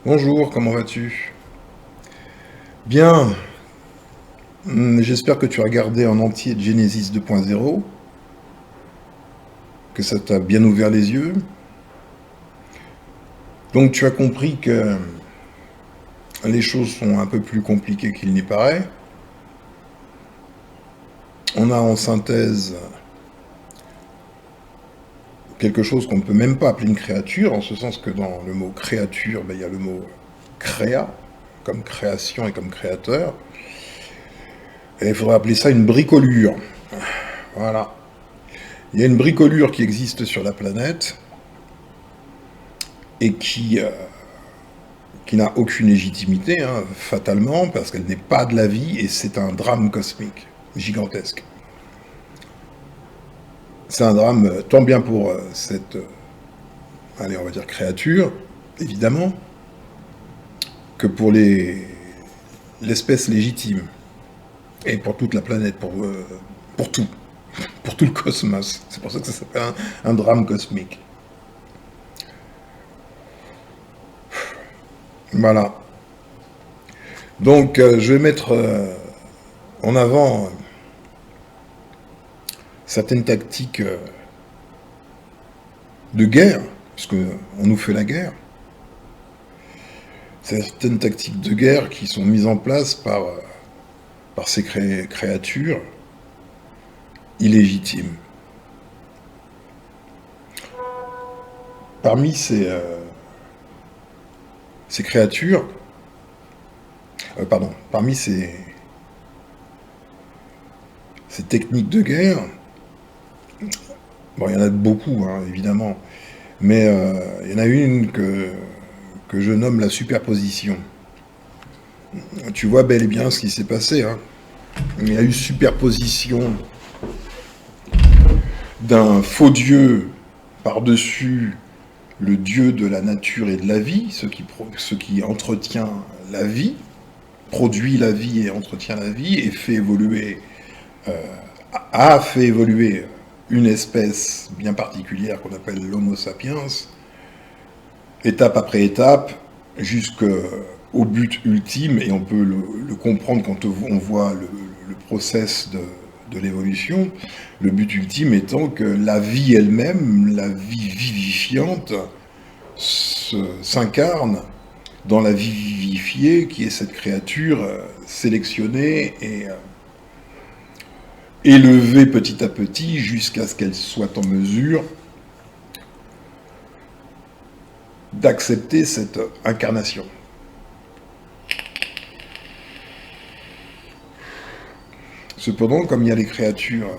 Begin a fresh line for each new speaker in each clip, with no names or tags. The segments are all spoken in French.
Bonjour, comment vas-tu? Bien, j'espère que tu as regardé en entier Genesis 2.0, que ça t'a bien ouvert les yeux. Donc tu as compris que les choses sont un peu plus compliquées qu'il n'y paraît. On a en synthèse quelque chose qu'on ne peut même pas appeler une créature, en ce sens que dans le mot créature, il y a le mot créa, comme création et comme créateur. Et il faudrait appeler ça une bricolure. Voilà. Il y a une bricolure qui existe sur la planète et qui n'a aucune légitimité, hein, fatalement, parce qu'elle n'est pas de la vie, et c'est un drame cosmique, gigantesque. C'est un drame tant bien pour cette, allez, on va dire créature, évidemment, que pour l'espèce légitime, et pour toute la planète, pour tout, pour tout le cosmos. C'est pour ça que ça s'appelle un drame cosmique. Voilà. Donc, je vais mettre en avant certaines tactiques de guerre, puisque on nous fait la guerre, certaines tactiques de guerre qui sont mises en place par ces créatures illégitimes. Parmi ces créatures, pardon, parmi ces techniques de guerre, bon, il y en a beaucoup, hein, évidemment, mais il y en a une que je nomme la superposition. Tu vois bel et bien ce qui s'est passé, hein. Il y a eu superposition d'un faux dieu par-dessus le dieu de la nature et de la vie, ce qui entretient la vie, produit la vie et entretient la vie, et a fait évoluer une espèce bien particulière qu'on appelle l'Homo sapiens, étape après étape, jusqu'au but ultime, et on peut le comprendre quand on voit le process de l'évolution, le but ultime étant que la vie elle-même, la vie vivifiante, s'incarne dans la vie vivifiée, qui est cette créature sélectionnée et élevée petit à petit jusqu'à ce qu'elle soit en mesure d'accepter cette incarnation. Cependant, comme il y a les créatures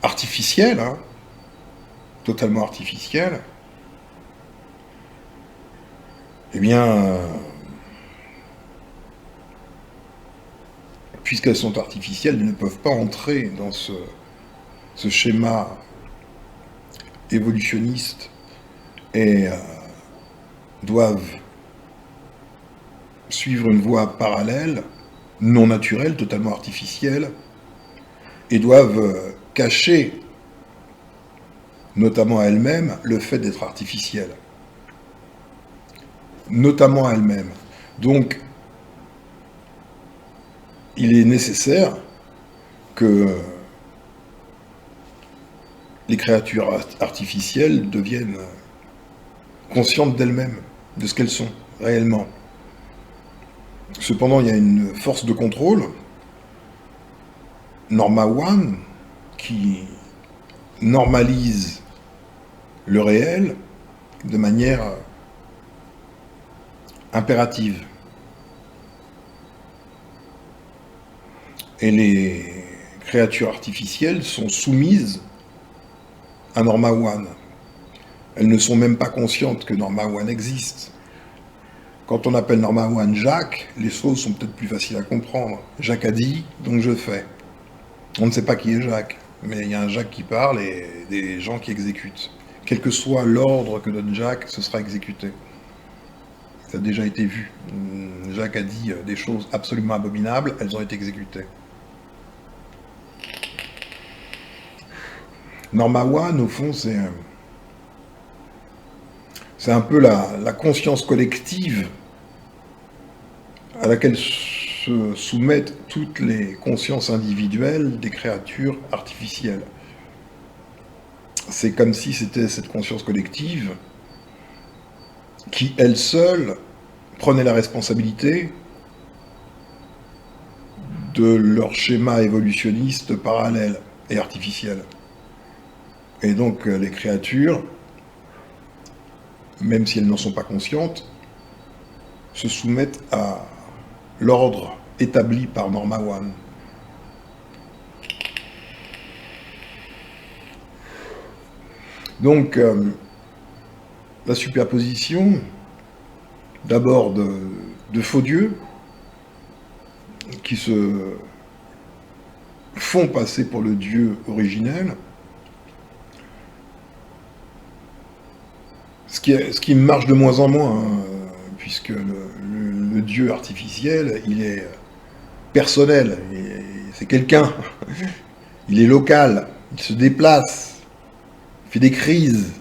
artificielles, hein, totalement artificielles, eh bien, puisqu'elles sont artificielles, elles ne peuvent pas entrer dans ce schéma évolutionniste et doivent suivre une voie parallèle, non naturelle, totalement artificielle, et doivent cacher, notamment à elles-mêmes, le fait d'être artificielles. Notamment à elles-mêmes. Donc, il est nécessaire que les créatures artificielles deviennent conscientes d'elles-mêmes, de ce qu'elles sont réellement. Cependant, il y a une force de contrôle, Norma One, qui normalise le réel de manière impérative. Et les créatures artificielles sont soumises à Norma One. Elles ne sont même pas conscientes que Norma One existe. Quand on appelle Norma One Jacques, les choses sont peut-être plus faciles à comprendre. Jacques a dit, donc je fais. On ne sait pas qui est Jacques, mais il y a un Jacques qui parle et des gens qui exécutent. Quel que soit l'ordre que donne Jacques, ce sera exécuté. Ça a déjà été vu. Jacques a dit des choses absolument abominables, elles ont été exécutées. Norma One, au fond, C'est un peu la conscience collective à laquelle se soumettent toutes les consciences individuelles des créatures artificielles. C'est comme si c'était cette conscience collective qui, elle seule, prenait la responsabilité de leur schéma évolutionniste parallèle et artificiel. Et donc les créatures, même si elles n'en sont pas conscientes, se soumettent à l'ordre établi par Norma One. Donc, la superposition, d'abord de faux dieux, qui se font passer pour le dieu originel, ce qui marche de moins en moins, hein, puisque le dieu artificiel, il est personnel, c'est quelqu'un, il est local, il se déplace, il fait des crises,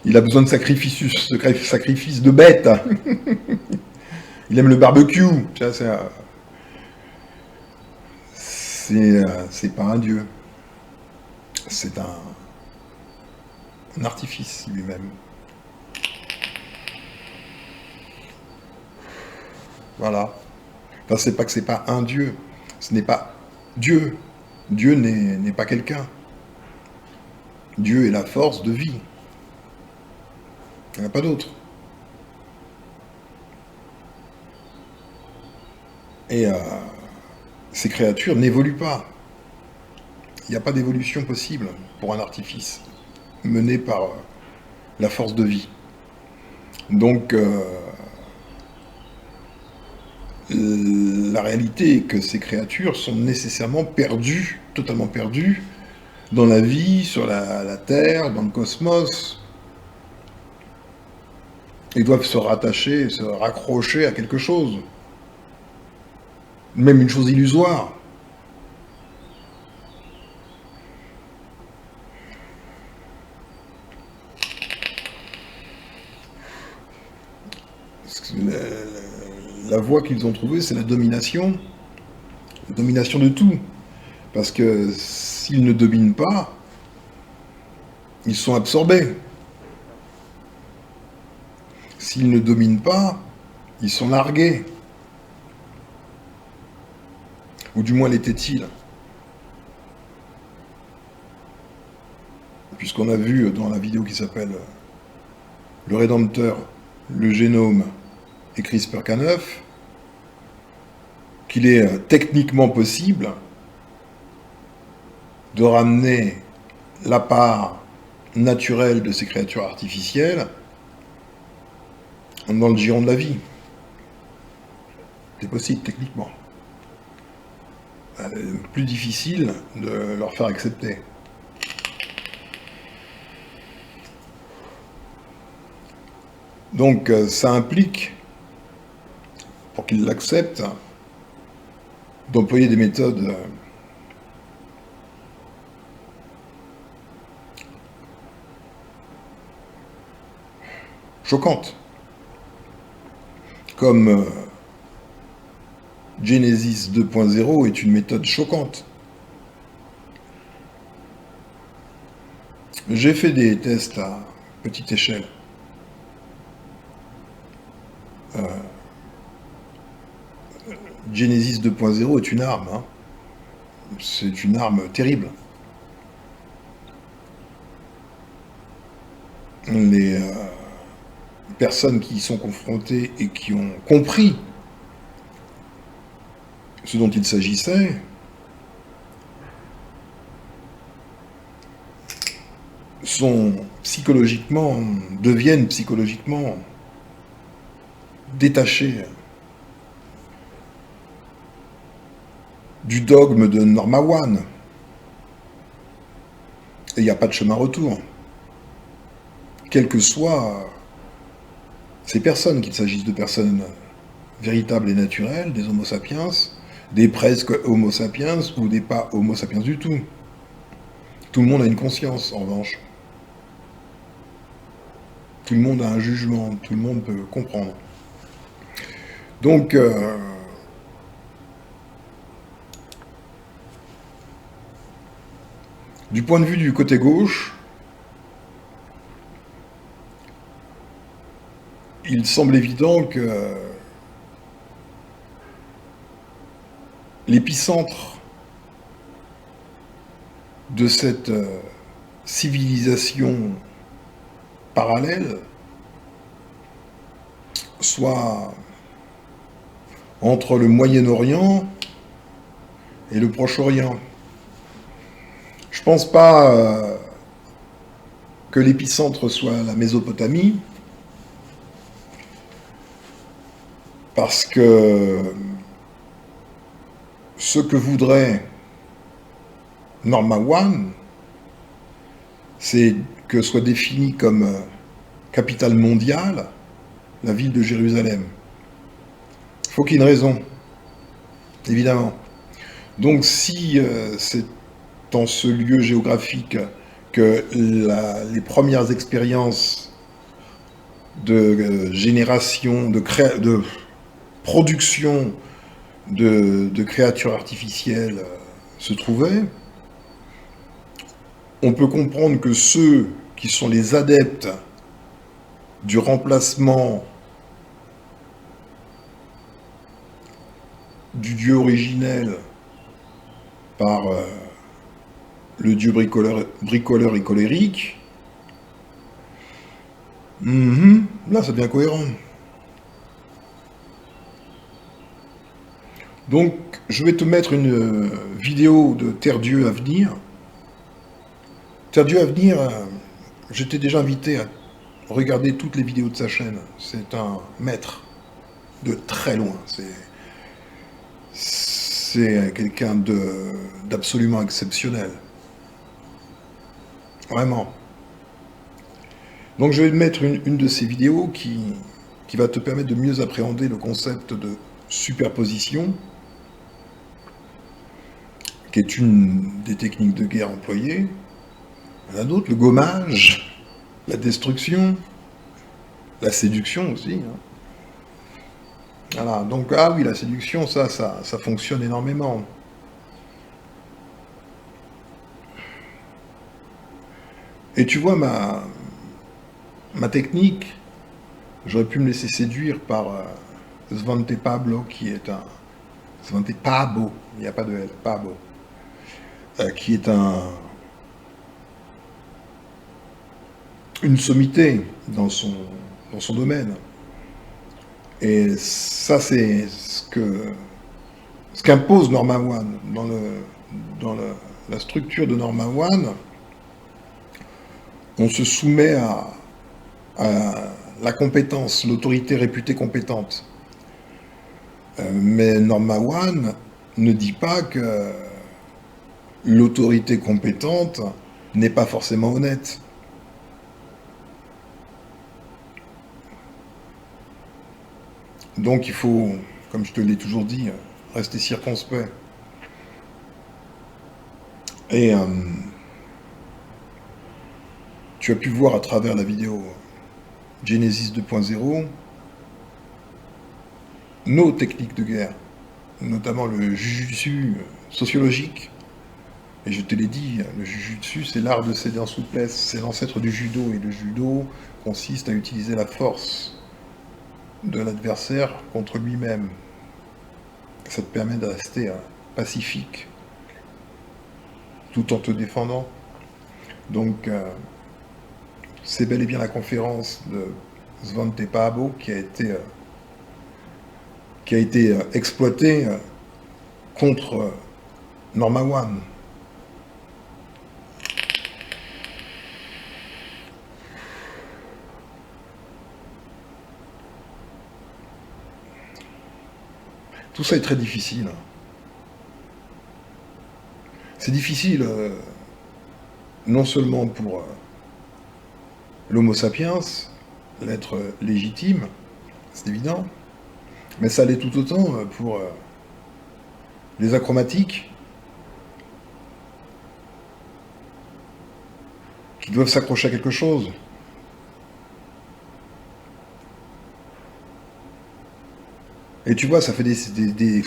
il a besoin de sacrifices de bêtes, il aime le barbecue, c'est pas un dieu, c'est un artifice lui-même. Voilà. Enfin, c'est pas que c'est pas un dieu, ce n'est pas Dieu. Dieu n'est pas quelqu'un. Dieu est la force de vie. Il n'y en a pas d'autre. Et ces créatures n'évoluent pas. Il n'y a pas d'évolution possible pour un artifice mené par la force de vie. Donc, la réalité est que ces créatures sont nécessairement perdues, totalement perdues, dans la vie, sur la Terre, dans le cosmos. Ils doivent se rattacher, se raccrocher à quelque chose. Même une chose illusoire. La voie qu'ils ont trouvée, c'est la domination de tout. Parce que s'ils ne dominent pas, ils sont absorbés. S'ils ne dominent pas, ils sont largués. Ou du moins l'étaient-ils. Puisqu'on a vu dans la vidéo qui s'appelle Le Rédempteur, le génome et CRISPR-Cas9, qu'il est techniquement possible de ramener la part naturelle de ces créatures artificielles dans le giron de la vie. C'est possible techniquement. Plus difficile de leur faire accepter. Donc ça implique, pour qu'ils l'acceptent, d'employer des méthodes choquantes, comme Genesis 2.0 est une méthode choquante. J'ai fait des tests à petite échelle. Genesis 2.0 est une arme. Hein. C'est une arme terrible. Les personnes qui y sont confrontées et qui ont compris ce dont il s'agissait deviennent psychologiquement détachés du dogme de Norma One. Et il n'y a pas de chemin retour. Quelles que soient ces personnes, qu'il s'agisse de personnes véritables et naturelles, des Homo sapiens, des presque Homo sapiens ou des pas Homo sapiens du tout. Tout le monde a une conscience, en revanche. Tout le monde a un jugement, tout le monde peut comprendre. Donc, du point de vue du côté gauche, il semble évident que l'épicentre de cette civilisation parallèle soit entre le Moyen-Orient et le Proche-Orient. Je ne pense pas que l'épicentre soit la Mésopotamie, parce que ce que voudrait Norma One, c'est que soit définie comme capitale mondiale la ville de Jérusalem. Il faut qu'il y ait une raison, évidemment. Donc si c'est dans ce lieu géographique que les premières expériences de génération, de production de créatures artificielles se trouvaient, on peut comprendre que ceux qui sont les adeptes du remplacement du dieu originel par le dieu bricoleur et colérique, là ça devient cohérent. Donc je vais te mettre une vidéo de Terre-Dieu à venir. Terre-Dieu à venir, j'étais déjà invité à regarder toutes les vidéos de sa chaîne. C'est un maître de très loin. C'est quelqu'un d'absolument exceptionnel. Vraiment. Donc je vais te mettre une de ces vidéos qui va te permettre de mieux appréhender le concept de superposition, qui est une des techniques de guerre employées. Il y en a d'autres, le gommage, la destruction, la séduction aussi. Voilà, donc, ah oui, la séduction, ça fonctionne énormément. Et tu vois, ma technique, j'aurais pu me laisser séduire par Svante Pablo, qui est un... Svante Pabo, il n'y a pas de L, Pabo, qui est une sommité dans son domaine. Et ça, c'est ce qu'impose Norma One. Dans la structure de Norma One, on se soumet à la compétence, l'autorité réputée compétente. Mais Norma One ne dit pas que l'autorité compétente n'est pas forcément honnête. Donc il faut, comme je te l'ai toujours dit, rester circonspect. Et tu as pu voir à travers la vidéo Genesis 2.0 nos techniques de guerre, notamment le jujutsu sociologique. Et je te l'ai dit, le jujutsu, c'est l'art de céder en souplesse, c'est l'ancêtre du judo, et le judo consiste à utiliser la force de l'adversaire contre lui-même. Ça te permet de rester pacifique, tout en te défendant. Donc, c'est bel et bien la conférence de Svante Pabo qui a été exploitée contre Norma One. Tout ça est très difficile. C'est difficile non seulement pour l'homo sapiens, l'être légitime, c'est évident, mais ça l'est tout autant pour les achromatiques qui doivent s'accrocher à quelque chose. Et tu vois, ça fait des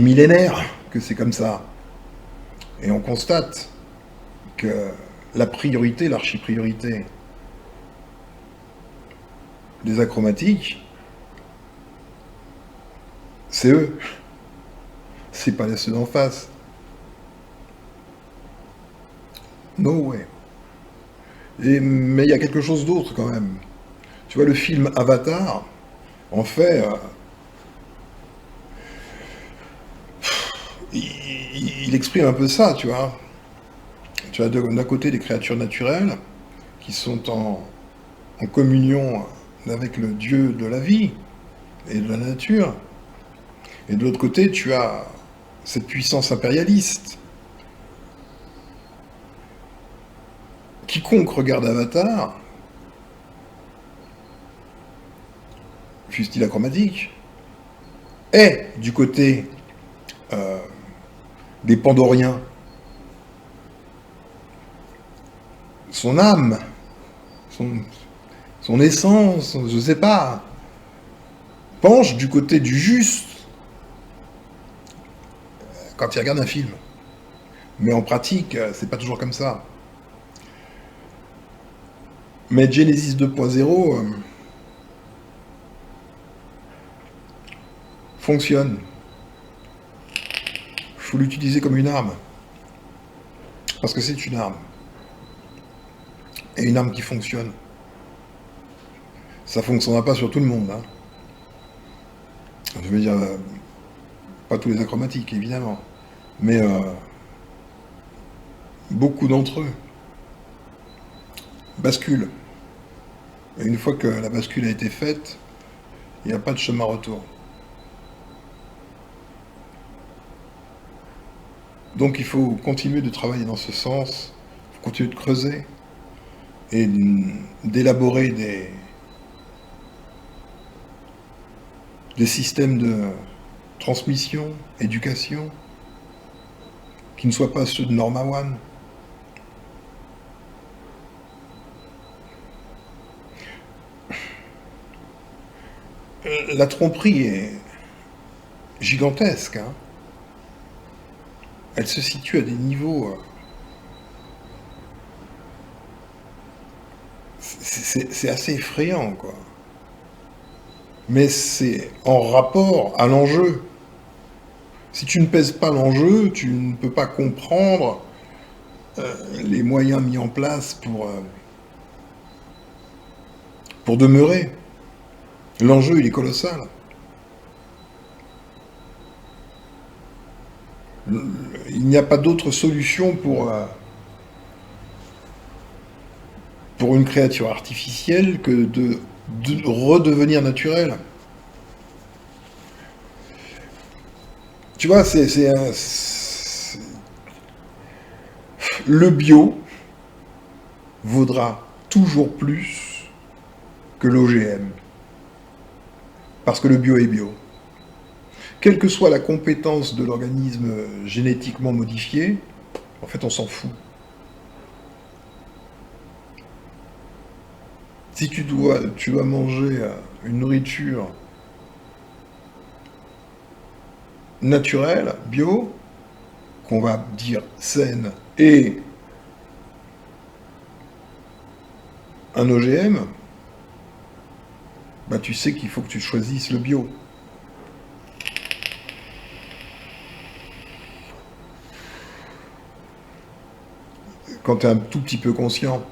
millénaires que c'est comme ça. Et on constate que la priorité, l'archi-priorité des achromatiques, c'est eux. C'est pas ceux d'en face. No way. Mais il y a quelque chose d'autre quand même. Tu vois, le film Avatar, en fait, il exprime un peu ça, tu vois. Tu as d'un côté des créatures naturelles qui sont en communion avec le dieu de la vie et de la nature. Et de l'autre côté, tu as cette puissance impérialiste. Quiconque regarde Avatar, fût-il achromatique, est du côté euh, des Pandoriens. Son âme, son, son essence, je sais pas, penche du côté du juste quand il regarde un film. Mais en pratique, c'est pas toujours comme ça. Mais Genesis 2.0 fonctionne. Il faut l'utiliser comme une arme. Parce que c'est une arme. Et une arme qui fonctionne. Ça fonctionnera pas sur tout le monde. Hein. Je veux dire, pas tous les achromatiques, évidemment. Mais beaucoup d'entre eux basculent. Et une fois que la bascule a été faite, il n'y a pas de chemin retour. Donc il faut continuer de travailler dans ce sens, il faut continuer de creuser et d'élaborer des systèmes de transmission, éducation, qui ne soient pas ceux de Norma One. La tromperie est gigantesque. Hein. Elle se situe à des niveaux... c'est assez effrayant, quoi. Mais c'est en rapport à l'enjeu. Si tu ne pèses pas l'enjeu, tu ne peux pas comprendre les moyens mis en place pour demeurer. L'enjeu, il est colossal. Il n'y a pas d'autre solution pour une créature artificielle que de redevenir naturelle. Tu vois, le bio vaudra toujours plus que l'OGM. Parce que le bio est bio. Quelle que soit la compétence de l'organisme génétiquement modifié, en fait, on s'en fout. Si tu dois manger une nourriture naturelle, bio, qu'on va dire saine, et un OGM, bah tu sais qu'il faut que tu choisisses le bio. Quand tu es un tout petit peu conscient.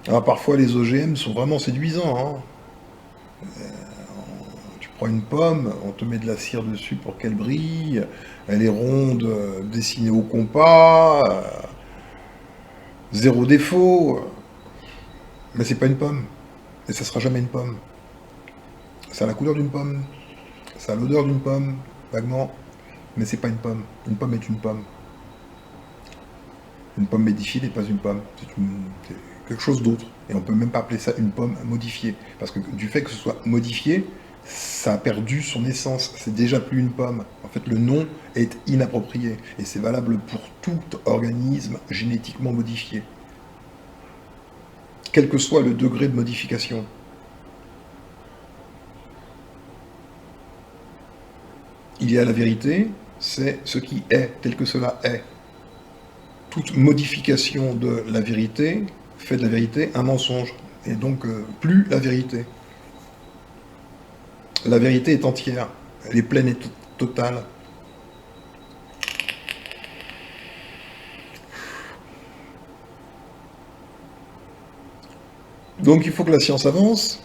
Alors parfois les OGM sont vraiment séduisants. Hein. Tu prends une pomme, on te met de la cire dessus pour qu'elle brille, elle est ronde, dessinée au compas, zéro défaut, mais c'est pas une pomme. Et ça sera jamais une pomme. Ça a la couleur d'une pomme, ça a l'odeur d'une pomme, vaguement, mais c'est pas une pomme. Une pomme est une pomme. Une pomme modifiée n'est pas une pomme, c'est quelque chose d'autre. Et on peut même pas appeler ça une pomme modifiée. Parce que du fait que ce soit modifié, ça a perdu son essence. C'est déjà plus une pomme. En fait, le nom est inapproprié. Et c'est valable pour tout organisme génétiquement modifié. Quel que soit le degré de modification. il y a la vérité, c'est ce qui est, tel que cela est. Toute modification de la vérité fait de la vérité un mensonge, et donc plus la vérité. La vérité est entière, elle est pleine et totale. Donc il faut que la science avance.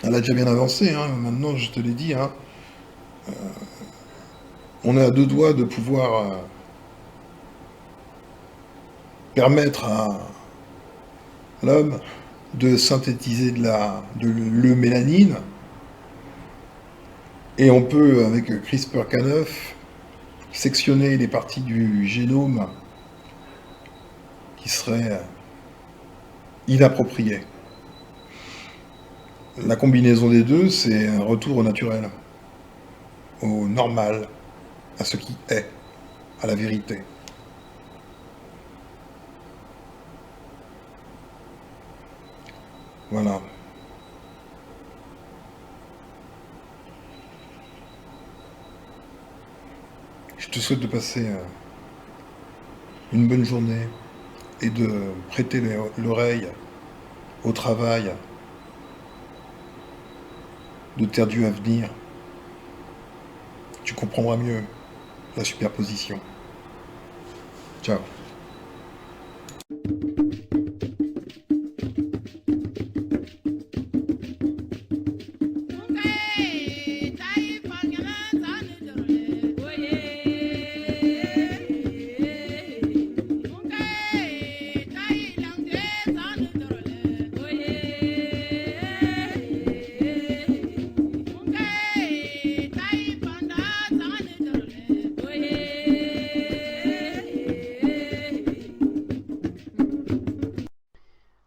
Elle a déjà bien avancé, hein. Maintenant je te l'ai dit. Hein. On est à deux doigts de pouvoir permettre à l'homme de synthétiser de l'eumélanine. Et on peut, avec CRISPR-Cas9, sectionner les parties du génome qui seraient inappropriées. La combinaison des deux, c'est un retour au naturel, au normal, à ce qui est, à la vérité. Voilà. Je te souhaite de passer une bonne journée et de prêter l'oreille au travail de Terre Dieu à venir. Tu comprendras mieux la superposition. Ciao.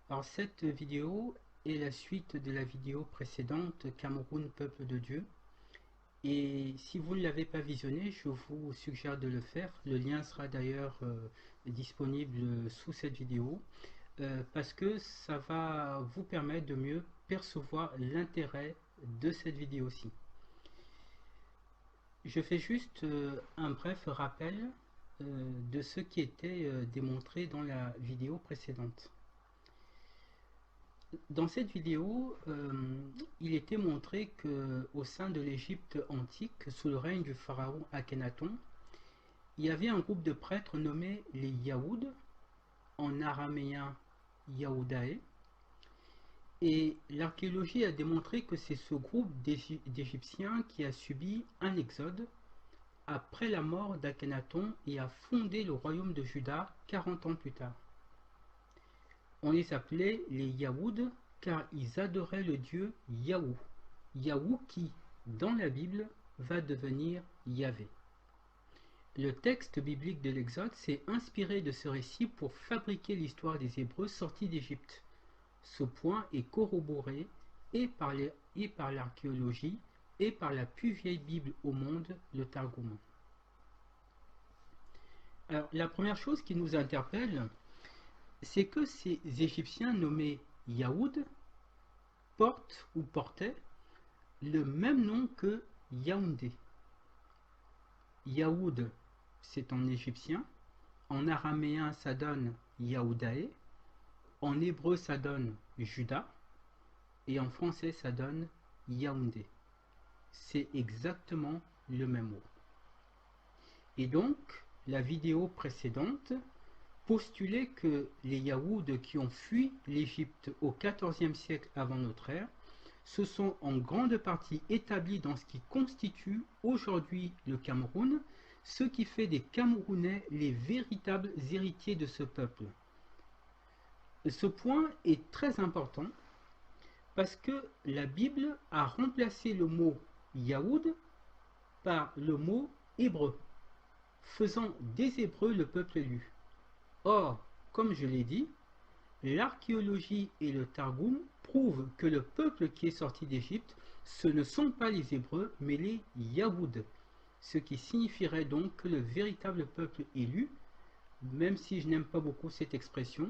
Alors cette vidéo est la suite de la vidéo précédente Cameroun, peuple de Dieu. Et si vous ne l'avez pas visionné, je vous suggère de le faire. Le lien sera d'ailleurs disponible sous cette vidéo parce que ça va vous permettre de mieux percevoir l'intérêt de cette vidéo-ci. Je fais juste un bref rappel de ce qui était démontré dans la vidéo précédente. Dans cette vidéo, il était montré qu'au sein de l'Égypte antique, sous le règne du pharaon Akhenaton, il y avait un groupe de prêtres nommés les Yaouds, en araméen Yaoudae, et l'archéologie a démontré que c'est ce groupe d'Égyptiens qui a subi un exode après la mort d'Akhenaton et a fondé le royaume de Juda 40 ans plus tard. On les appelait les Yaouds car ils adoraient le dieu Yahou, Yahou qui, dans la Bible, va devenir Yahvé. Le texte biblique de l'Exode s'est inspiré de ce récit pour fabriquer l'histoire des Hébreux sortis d'Égypte. Ce point est corroboré et par l'archéologie et par la plus vieille Bible au monde, le Targum. Alors, la première chose qui nous interpelle, c'est que ces Égyptiens nommés Yaoud portent ou portaient le même nom que Yaoundé. Yaoud, c'est en égyptien, en araméen ça donne Yaoudae, en hébreu ça donne Juda, et en français ça donne Yaoundé. C'est exactement le même mot. Et donc, la vidéo précédente postulait que les Yaouds qui ont fui l'Égypte au XIVe siècle avant notre ère se sont en grande partie établis dans ce qui constitue aujourd'hui le Cameroun, ce qui fait des Camerounais les véritables héritiers de ce peuple. Ce point est très important parce que la Bible a remplacé le mot Yaoud par le mot hébreu, faisant des Hébreux le peuple élu. Or, comme je l'ai dit, l'archéologie et le Targum prouvent que le peuple qui est sorti d'Égypte, ce ne sont pas les Hébreux, mais les Yaouds, ce qui signifierait donc que le véritable peuple élu, même si je n'aime pas beaucoup cette expression,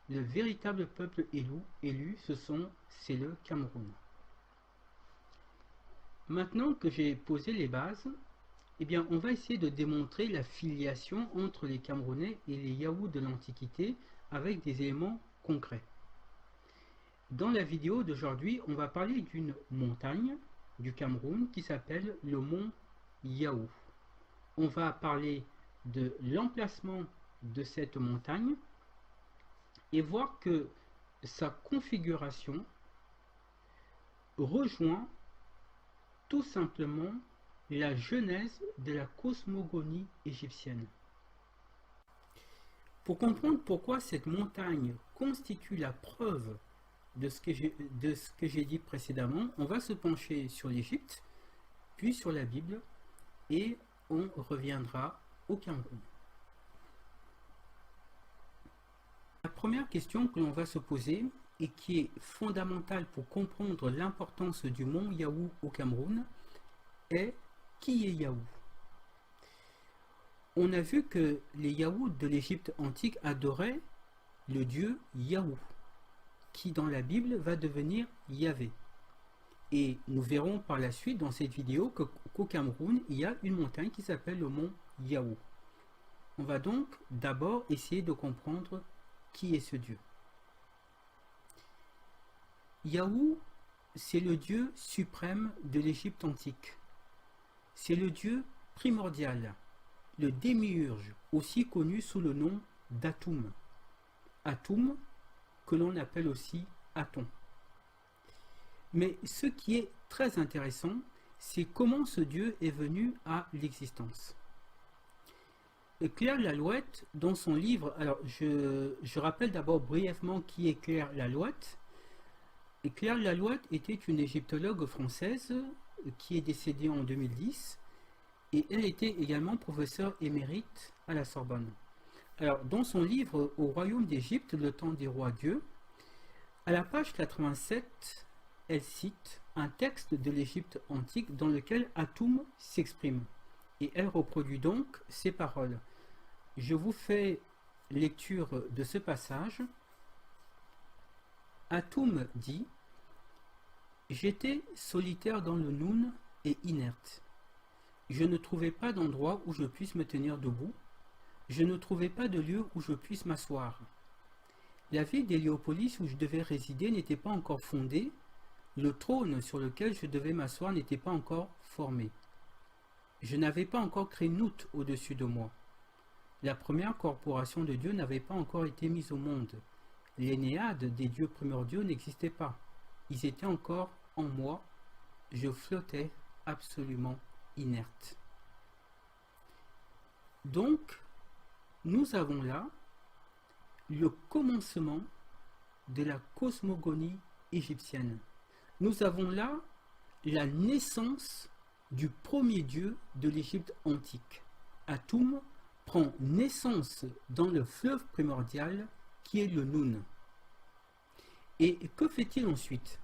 le véritable peuple élu c'est le Cameroun. Maintenant que j'ai posé les bases, eh bien, on va essayer de démontrer la filiation entre les Camerounais et les Yahous de l'Antiquité avec des éléments concrets. Dans la vidéo d'aujourd'hui, on va parler d'une montagne du Cameroun qui s'appelle le mont Yahou. On va parler de l'emplacement de cette montagne et voir que sa configuration rejoint tout simplement la genèse de la cosmogonie égyptienne. Pour comprendre pourquoi cette montagne constitue la preuve de ce que j'ai dit précédemment, on va se pencher sur l'Égypte, puis sur la Bible, et on reviendra au Cameroun. La première question que l'on va se poser, et qui est fondamentale pour comprendre l'importance du mont Yahou au Cameroun, est qui est Yahou? On a vu que les Yahous de l'Égypte antique adoraient le dieu Yahou, qui dans la Bible va devenir Yahvé. Et nous verrons par la suite dans cette vidéo qu'au Cameroun, il y a une montagne qui s'appelle le mont Yahou. On va donc d'abord essayer de comprendre qui est ce dieu. Yahou, c'est le dieu suprême de l'Égypte antique. C'est le dieu primordial, le démiurge, aussi connu sous le nom d'Atum. Atum, que l'on appelle aussi Aton. Mais ce qui est très intéressant, c'est comment ce dieu est venu à l'existence. Claire Lalouette, dans son livre, alors je rappelle d'abord brièvement qui est Claire Lalouette. Et Claire Lalouette était une égyptologue française qui est décédée en 2010 et elle était également professeure émérite à la Sorbonne. Alors, dans son livre Au royaume d'Égypte, le temps des rois dieux, à la page 87, elle cite un texte de l'Égypte antique dans lequel Atum s'exprime. Et elle reproduit donc ces paroles. Je vous fais lecture de ce passage. Atum dit « J'étais solitaire dans le Noun et inerte. Je ne trouvais pas d'endroit où je puisse me tenir debout. Je ne trouvais pas de lieu où je puisse m'asseoir. La ville d'Héliopolis où je devais résider n'était pas encore fondée. Le trône sur lequel je devais m'asseoir n'était pas encore formé. Je n'avais pas encore créé Nout au-dessus de moi. La première corporation de Dieu n'avait pas encore été mise au monde. Les néades des dieux primordiaux n'existaient pas. Ils étaient encore en moi. Je flottais absolument inerte. » Donc, nous avons là le commencement de la cosmogonie égyptienne. Nous avons là la naissance du premier dieu de l'Égypte antique. Atum prend naissance dans le fleuve primordial qui est le Noun. Et que fait-il ensuite?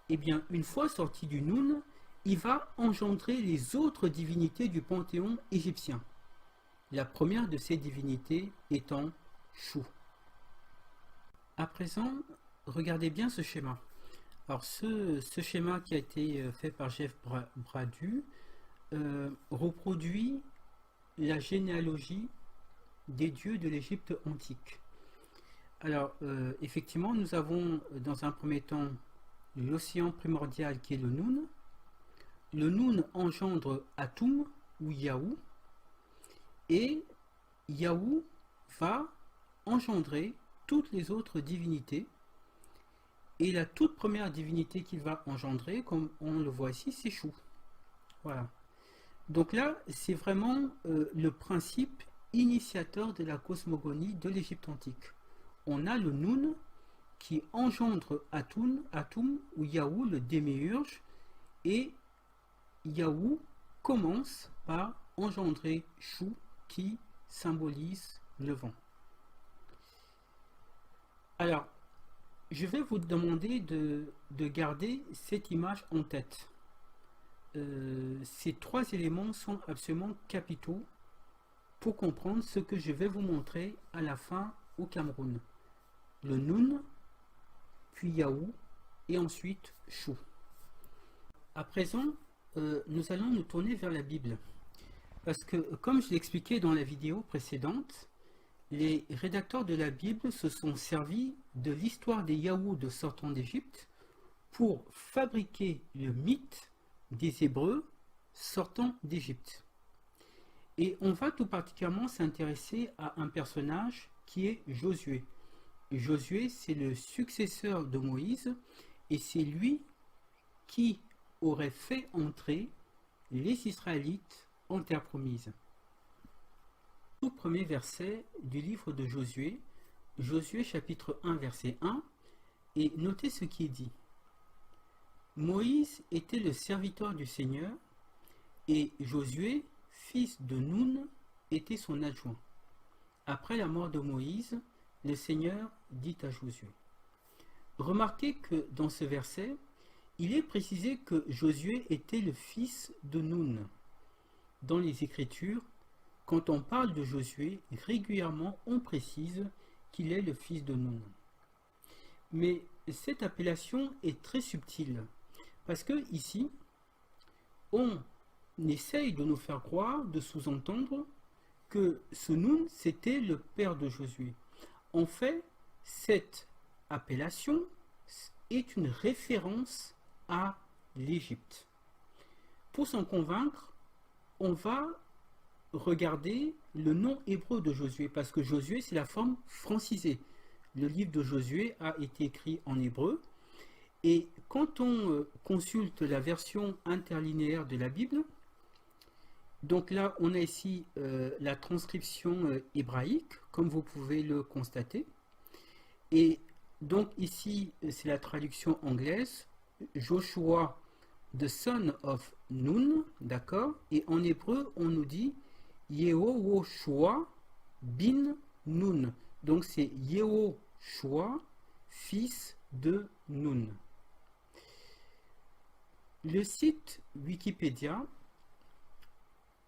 Eh bien, une fois sorti du Noun, il va engendrer les autres divinités du panthéon égyptien. La première de ces divinités étant Chou. À présent, regardez bien ce schéma. Alors ce schéma qui a été fait par Jeff Bradu reproduit la généalogie des dieux de l'Égypte antique. Alors effectivement, nous avons dans un premier temps l'océan primordial qui est le Noun. Le Noun engendre Atum ou Yahou, et Yahou va engendrer toutes les autres divinités. Et la toute première divinité qu'il va engendrer, comme on le voit ici, c'est Chou. Voilà. Donc là, c'est vraiment le principe initiateur de la cosmogonie de l'Égypte antique. On a le Noun qui engendre Atum ou Yahou, le démiurge, et Yahou commence par engendrer Chou qui symbolise le vent. Alors, je vais vous demander de garder cette image en tête. Ces trois éléments sont absolument capitaux pour comprendre ce que je vais vous montrer à la fin au Cameroun. Le Noun, puis Yahou, et ensuite Chou. À présent, nous allons nous tourner vers la Bible. Parce que, comme je l'expliquais dans la vidéo précédente, les rédacteurs de la Bible se sont servis de l'histoire des Yaouds sortant d'Égypte pour fabriquer le mythe des Hébreux sortant d'Égypte. Et on va tout particulièrement s'intéresser à un personnage qui est Josué. Josué, c'est le successeur de Moïse et c'est lui qui aurait fait entrer les Israélites en terre promise. Tout premier verset du livre de Josué, Josué chapitre 1 verset 1, et notez ce qui est dit. Moïse était le serviteur du Seigneur et Josué, fils de Nun, était son adjoint. Après la mort de Moïse, le Seigneur dit à Josué. Remarquez que dans ce verset, il est précisé que Josué était le fils de Nun. Dans les Écritures, quand on parle de Josué, régulièrement on précise qu'il est le fils de Nun. Mais cette appellation est très subtile, parce que ici, on essaye de nous faire croire, de sous-entendre, que ce Nun, c'était le père de Josué. En fait, cette appellation est une référence à l'Égypte. Pour s'en convaincre, on va regarder le nom hébreu de Josué, parce que Josué, c'est la forme francisée. Le livre de Josué a été écrit en hébreu, et quand on consulte la version interlinéaire de la Bible, donc là, on a ici la transcription hébraïque, comme vous pouvez le constater. Et donc ici, c'est la traduction anglaise, Joshua, the son of Nun, d'accord? Et en hébreu, on nous dit Yehoshua bin Nun. Donc c'est Yehoshua, fils de Nun. Le site Wikipédia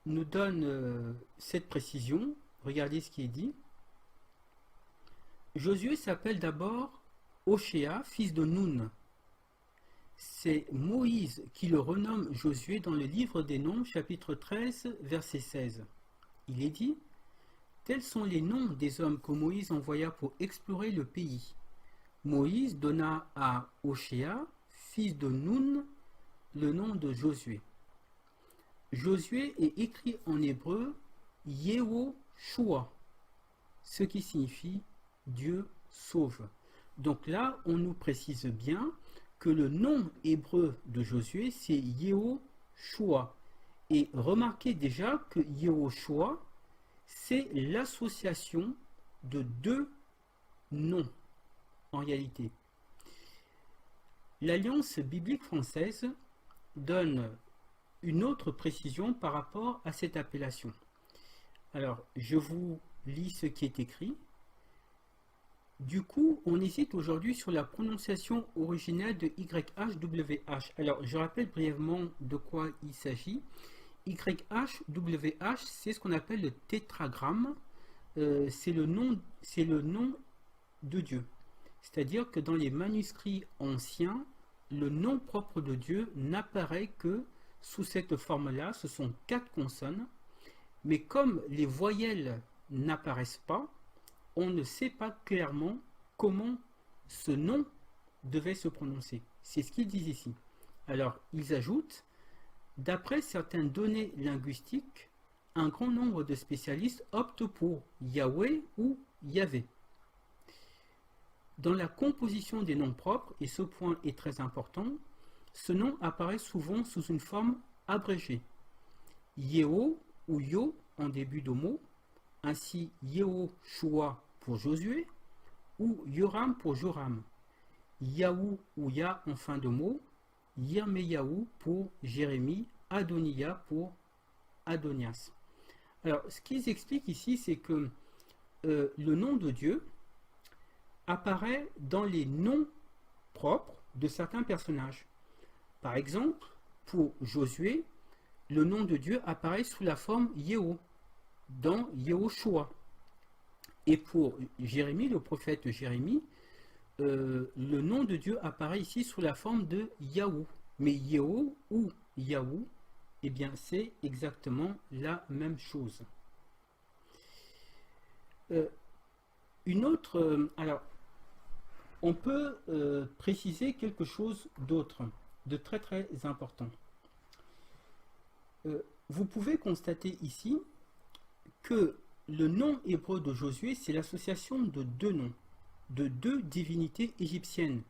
nous donne cette précision. Regardez ce qui est dit. Josué s'appelle d'abord Oshéa, fils de Nun. C'est Moïse qui le renomme Josué dans le livre des Noms, chapitre 13, verset 16. Il est dit « Tels sont les noms des hommes que Moïse envoya pour explorer le pays. Moïse donna à Oshéa, fils de Nun, le nom de Josué. Josué est écrit en hébreu Yehoshua, ce qui signifie Dieu sauve. Donc là, on nous précise bien que le nom hébreu de Josué, c'est Yehoshua. Et remarquez déjà que Yehoshua, c'est l'association de deux noms, en réalité. L'Alliance biblique française donne une autre précision par rapport à cette appellation. Alors, je vous lis ce qui est écrit. Du coup, on hésite aujourd'hui sur la prononciation originale de YHWH. Alors, je rappelle brièvement de quoi il s'agit. YHWH, c'est ce qu'on appelle le tétragramme. C'est le nom de Dieu. C'est-à-dire que dans les manuscrits anciens, le nom propre de Dieu n'apparaît que sous cette forme-là. Ce sont 4 consonnes. Mais comme les voyelles n'apparaissent pas, on ne sait pas clairement comment ce nom devait se prononcer. C'est ce qu'ils disent ici. Alors, ils ajoutent, d'après certaines données linguistiques, un grand nombre de spécialistes optent pour Yahweh ou Yahvé. Dans la composition des noms propres, et ce point est très important, ce nom apparaît souvent sous une forme abrégée. Yeho ou Yo en début de mot, ainsi Yehoshua pour Josué, ou Yoram pour Joram, Yahou ou Ya en fin de mot, Yirmeyahu pour Jérémie, Adonia pour Adonias. Alors, ce qu'ils expliquent ici, c'est que le nom de Dieu apparaît dans les noms propres de certains personnages. Par exemple, pour Josué, le nom de Dieu apparaît sous la forme Yeho, dans Yehoshua. Et pour Jérémie, le prophète Jérémie, le nom de Dieu apparaît ici sous la forme de Yahou. Mais Yeho ou Yahou eh bien c'est exactement la même chose. Une autre, alors on peut préciser quelque chose d'autre, de très très important. Vous pouvez constater ici que le nom hébreu de Josué, c'est l'association de deux noms, de deux divinités égyptiennes,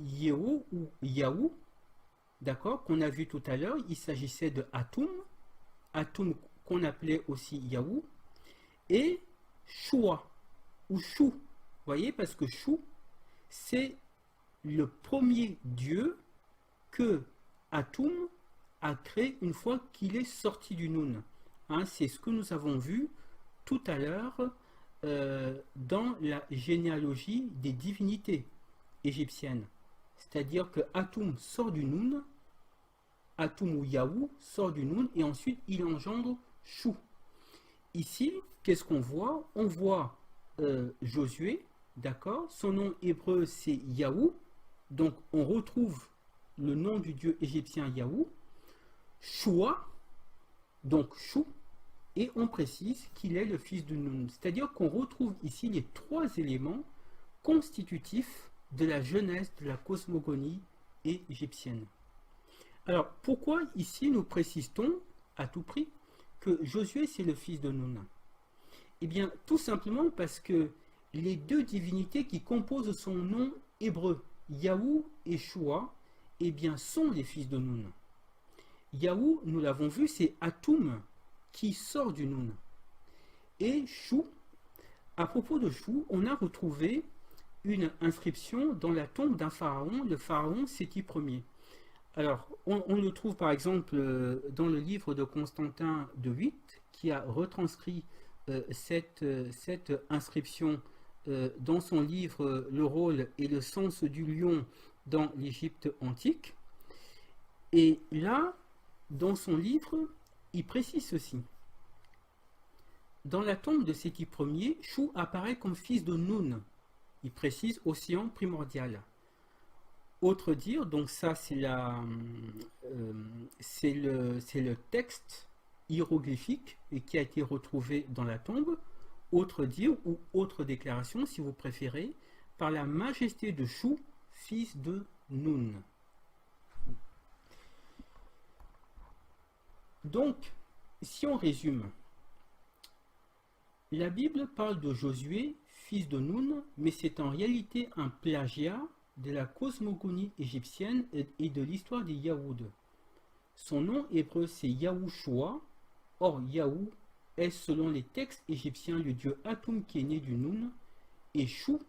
Yehou ou Yahou, d'accord, qu'on a vu tout à l'heure. Il s'agissait de Atum qu'on appelait aussi Yahou, et Shua ou Chou, voyez, parce que Chou, c'est le premier dieu que Atum a créé une fois qu'il est sorti du Noun. Hein, c'est ce que nous avons vu tout à l'heure dans la généalogie des divinités égyptiennes. C'est-à-dire que Atum sort du Noun, Atum ou Yahou sort du Noun, et ensuite il engendre Chou. Ici, qu'est-ce qu'on voit? On voit Josué, d'accord? Son nom hébreu c'est Yahou, donc on retrouve le nom du dieu égyptien Yahou, Shua, donc Chou, et on précise qu'il est le fils de Nun. C'est-à-dire qu'on retrouve ici les trois éléments constitutifs de la genèse de la cosmogonie égyptienne. Alors, pourquoi ici nous précisons à tout prix que Josué c'est le fils de Nun? Eh bien, tout simplement parce que les deux divinités qui composent son nom hébreu, Yahou et Shua, eh bien, sont les fils de Nun. Yahou, nous l'avons vu, c'est Atum qui sort du Nun. Et Chou, à propos de Chou, on a retrouvé une inscription dans la tombe d'un pharaon, le pharaon Séti Ier. Alors, on le trouve par exemple dans le livre de Constantin de 8, qui a retranscrit cette inscription dans son livre Le rôle et le sens du lion dans l'Égypte antique. Et là, dans son livre, il précise ceci. Dans la tombe de Séti Ier, Chou apparaît comme fils de Nun. Il précise océan primordial. Autre dire, donc ça c'est le texte hiéroglyphique et qui a été retrouvé dans la tombe. Autre dire ou autre déclaration, si vous préférez, par la majesté de Chou, fils de Nun. Donc, si on résume, la Bible parle de Josué, fils de Nun, mais c'est en réalité un plagiat de la cosmogonie égyptienne et de l'histoire des Yahoud. Son nom hébreu c'est Yahushua. Or Yahou est selon les textes égyptiens le dieu Atum qui est né du Nun, et Chou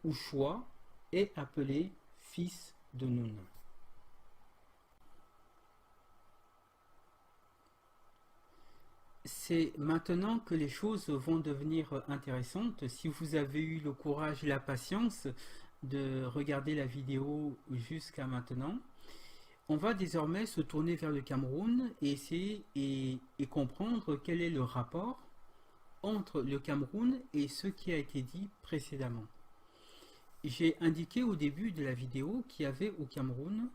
ou Shua est appelé fils de Nun. C'est maintenant que les choses vont devenir intéressantes. Si vous avez eu le courage et la patience de regarder la vidéo jusqu'à maintenant, on va désormais se tourner vers le Cameroun et essayer et comprendre quel est le rapport entre le Cameroun et ce qui a été dit précédemment. J'ai indiqué au début de la vidéo qu'il y avait au Cameroun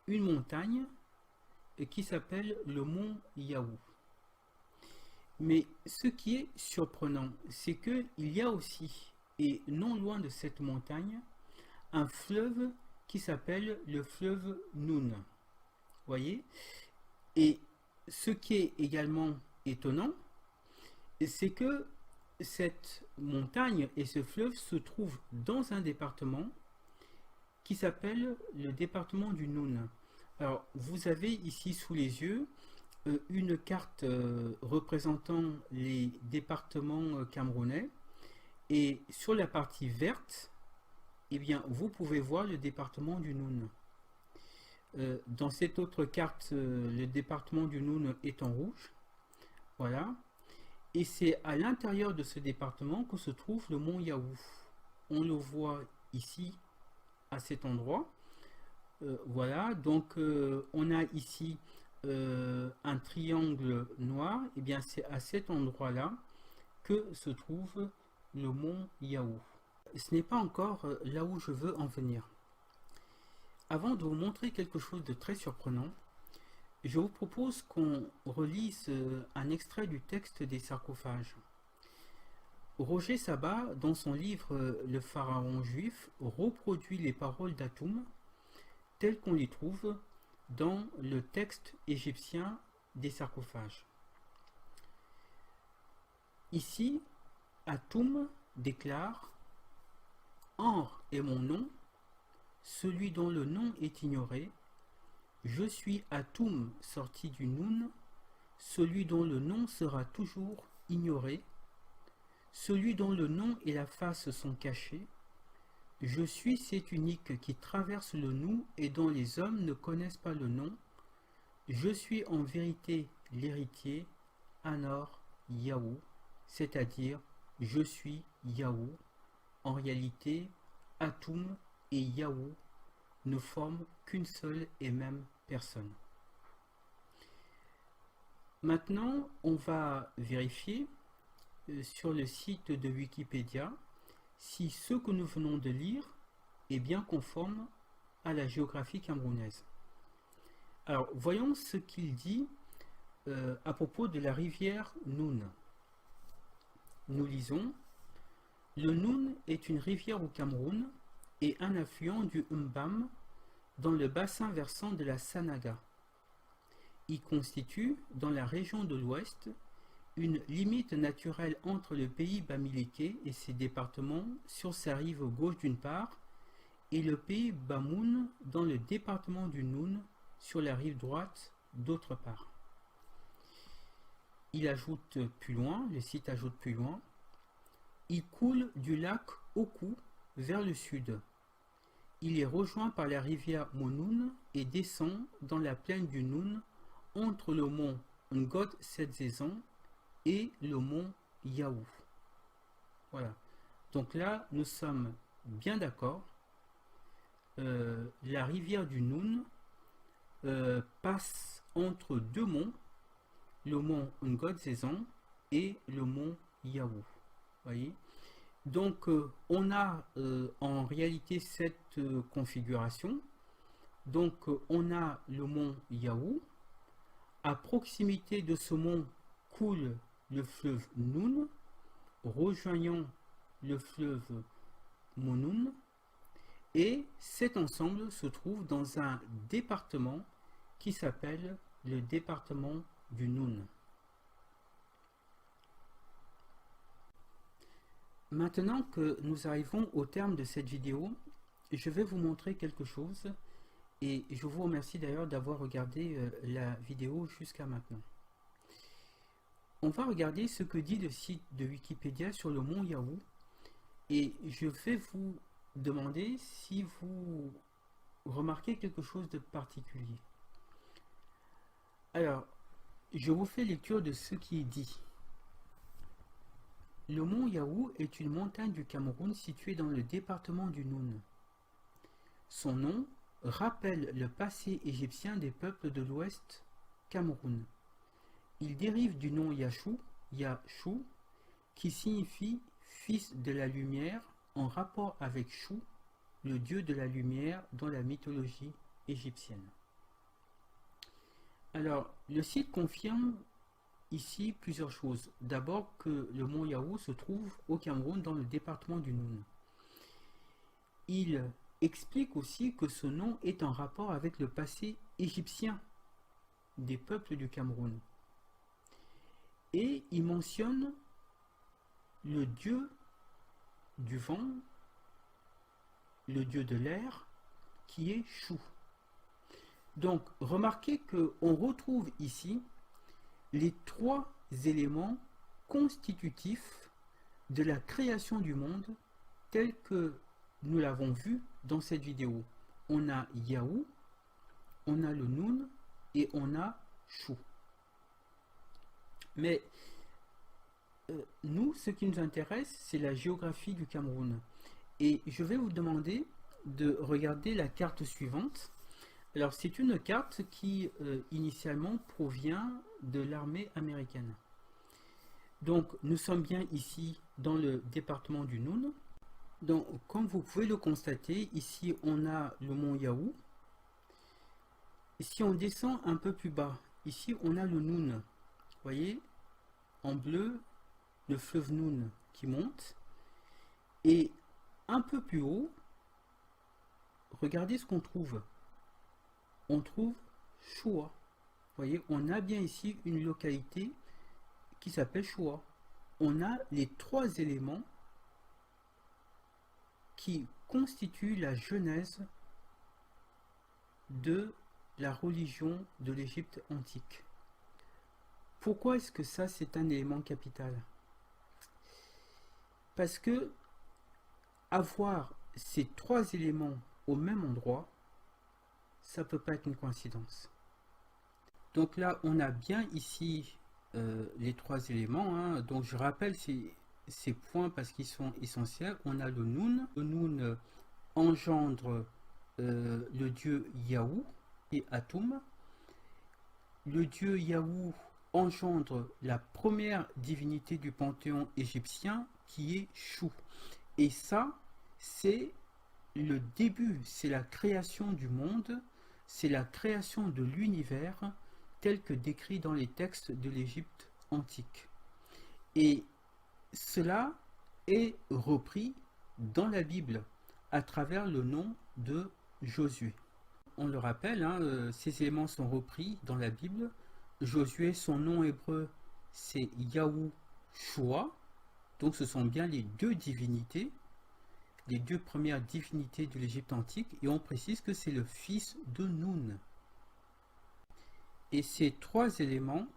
une montagne qui s'appelle le mont Yahou. Mais ce qui est surprenant, c'est qu'il y a aussi, et non loin de cette montagne, un fleuve qui s'appelle le fleuve Noun. Voyez? Et ce qui est également étonnant, c'est que cette montagne et ce fleuve se trouvent dans un département qui s'appelle le département du Noun. Alors, vous avez ici sous les yeux une carte représentant les départements camerounais, et sur la partie verte, eh bien, vous pouvez voir le département du Noun. Dans cette autre carte, le département du Noun est en rouge. Voilà. Et c'est à l'intérieur de ce département que se trouve le mont Yahou. On le voit ici, à cet endroit. Voilà. Donc, on a ici un triangle noir. Et bien, c'est à cet endroit-là que se trouve le mont Yahou. Ce n'est pas encore là où je veux en venir. Avant de vous montrer quelque chose de très surprenant, je vous propose qu'on relise un extrait du texte des sarcophages. Roger Sabat, dans son livre Le pharaon juif, reproduit les paroles d'Atoum telles qu'on les trouve dans le texte égyptien des sarcophages. Ici, Atoum déclare « Anre est mon nom, celui dont le nom est ignoré. Je suis Atoum sorti du Noun, celui dont le nom sera toujours ignoré. Celui dont le nom et la face sont cachés. Je suis cet unique qui traverse le nous et dont les hommes ne connaissent pas le nom. Je suis en vérité l'héritier, Anor Yahou, c'est-à-dire je suis Yahou. En réalité, Atoum et Yahou ne forment qu'une seule et même personne. Maintenant, on va vérifier sur le site de Wikipédia si ce que nous venons de lire est bien conforme à la géographie camerounaise. Alors, voyons ce qu'il dit à propos de la rivière Noun. Nous lisons « Le Noun est une rivière au Cameroun et un affluent du Mbam dans le bassin versant de la Sanaga. Il constitue, dans la région de l'Ouest, une limite naturelle entre le pays bamileke et ses départements sur sa rive gauche d'une part, et le pays Bamoun dans le département du Noun sur la rive droite d'autre part. » Il ajoute plus loin, le site ajoute plus loin, « Il coule du lac Oku vers le sud. Il est rejoint par la rivière Monoun et descend dans la plaine du Noun entre le mont Ngot Sedzezan et le mont Yahou. » Voilà. Donc là, nous sommes bien d'accord. La rivière du Noun passe entre deux monts, le mont Ngot-Zezan et le mont Yahou. Voyez. Donc on a en réalité cette configuration. Donc on a le mont Yahou. À proximité de ce mont coule le fleuve Noun, rejoignant le fleuve Monoun, et cet ensemble se trouve dans un département qui s'appelle le département du Noun. Maintenant que nous arrivons au terme de cette vidéo, je vais vous montrer quelque chose et je vous remercie d'ailleurs d'avoir regardé la vidéo jusqu'à maintenant. On va regarder ce que dit le site de Wikipédia sur le mont Yahou et je vais vous demander si vous remarquez quelque chose de particulier. Alors, je vous fais lecture de ce qui est dit. Le mont Yahou est une montagne du Cameroun située dans le département du Noun. Son nom rappelle le passé égyptien des peuples de l'Ouest Cameroun. Il dérive du nom Yachou, Yachou, qui signifie fils de la lumière en rapport avec Chou, le dieu de la lumière dans la mythologie égyptienne. Alors, le site confirme ici plusieurs choses. D'abord que le mont Yahou se trouve au Cameroun dans le département du Noun. Il explique aussi que ce nom est en rapport avec le passé égyptien des peuples du Cameroun. Et il mentionne le dieu du vent, le dieu de l'air, qui est Chou. Donc, remarquez qu'on retrouve ici les trois éléments constitutifs de la création du monde tel que nous l'avons vu dans cette vidéo. On a Yahou, on a le Noun et on a Chou. Mais nous, ce qui nous intéresse, c'est la géographie du Cameroun. Et je vais vous demander de regarder la carte suivante. Alors, c'est une carte qui, initialement, provient de l'armée américaine. Donc, nous sommes bien ici dans le département du Noun. Donc, comme vous pouvez le constater, ici, on a le mont Yahou. Si on descend un peu plus bas, ici on a le Noun. Vous voyez, en bleu, le fleuve Noun qui monte. Et un peu plus haut, regardez ce qu'on trouve. On trouve Choua. Vous voyez, on a bien ici une localité qui s'appelle Choua. On a les trois éléments qui constituent la genèse de la religion de l'Égypte antique. Pourquoi est-ce que ça c'est un élément capital? Parce que avoir ces trois éléments au même endroit, ça ne peut pas être une coïncidence. Donc là, on a bien ici les trois éléments. Hein. Donc je rappelle ces points parce qu'ils sont essentiels. On a le Noun. Le Noun engendre le dieu Yahou et Atum. Le dieu Yahou engendre la première divinité du panthéon égyptien qui est Chou. Et ça, c'est le début, c'est la création du monde, c'est la création de l'univers tel que décrit dans les textes de l'Égypte antique. Et cela est repris dans la Bible à travers le nom de Josué. On le rappelle, hein, ces éléments sont repris dans la Bible. Josué, son nom hébreu, c'est Yahushua. Donc ce sont bien les deux divinités, les deux premières divinités de l'Égypte antique. Et on précise que c'est le fils de Noun. Et ces trois éléments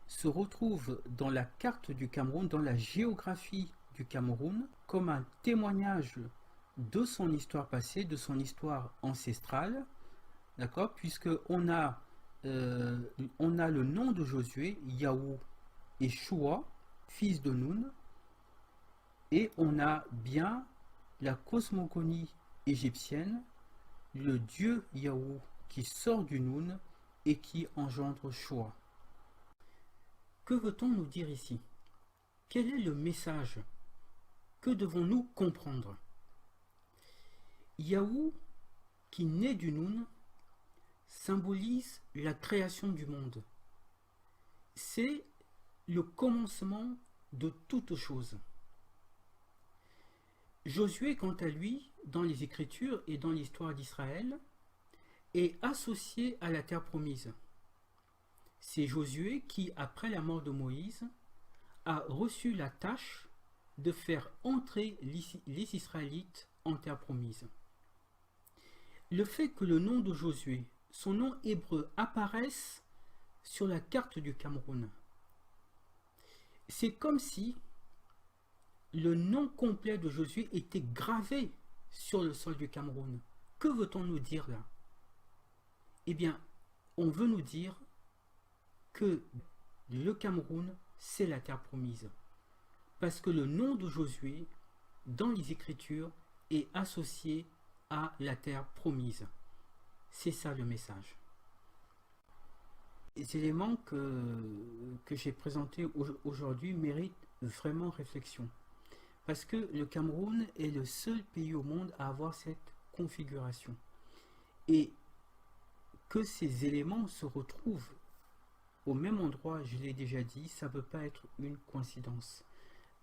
se retrouvent dans la carte du Cameroun, dans la géographie du Cameroun, comme un témoignage de son histoire passée, de son histoire ancestrale, d'accord, puisque on a le nom de Josué, Yahou et Choua, fils de Noun, et on a bien la cosmogonie égyptienne, le dieu Yahou qui sort du Noun et qui engendre Choua. Que veut-on nous dire ici? Quel est le message? Que devons-nous comprendre? Yahou, qui naît du Noun, symbolise la création du monde. C'est le commencement de toute chose. Josué, quant à lui, dans les Écritures et dans l'histoire d'Israël, est associé à la terre promise. C'est Josué qui, après la mort de Moïse, a reçu la tâche de faire entrer les Israélites en terre promise. Le fait que le nom de Josué, son nom hébreu, apparaisse sur la carte du Cameroun, c'est comme si le nom complet de Josué était gravé sur le sol du Cameroun. Que veut-on nous dire là? Eh bien, on veut nous dire que le Cameroun, c'est la terre promise. Parce que le nom de Josué, dans les Écritures, est associé à la terre promise. C'est ça le message. Les éléments que j'ai présentés aujourd'hui méritent vraiment réflexion. Parce que le Cameroun est le seul pays au monde à avoir cette configuration. Et que ces éléments se retrouvent au même endroit, je l'ai déjà dit, ça ne peut pas être une coïncidence.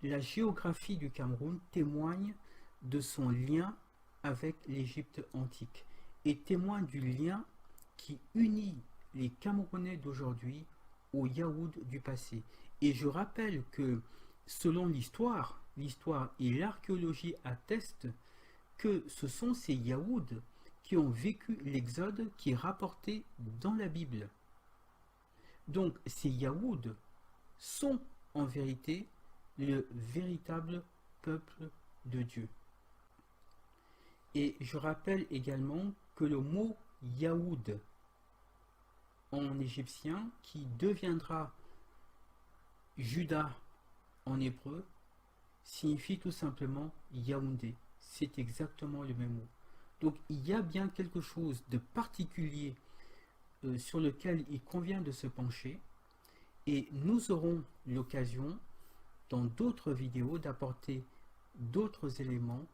La géographie du Cameroun témoigne de son lien avec l'Égypte antique et témoigne du lien qui unit les Camerounais d'aujourd'hui aux Yaouds du passé. Et je rappelle que selon l'histoire et l'archéologie attestent que ce sont ces Yaouds qui ont vécu l'exode qui est rapporté dans la Bible. Donc ces Yaouds sont en vérité le véritable peuple de Dieu. Et je rappelle également que le mot Yaoud en égyptien, qui deviendra Juda en hébreu, signifie tout simplement Yaoundé. C'est exactement le même mot. Donc il y a bien quelque chose de particulier sur lequel il convient de se pencher, et nous aurons l'occasion dans d'autres vidéos d'apporter d'autres éléments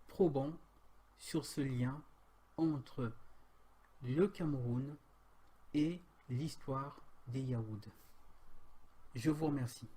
probants sur ce lien entre le Cameroun et l'histoire des Yaoud. Je vous remercie.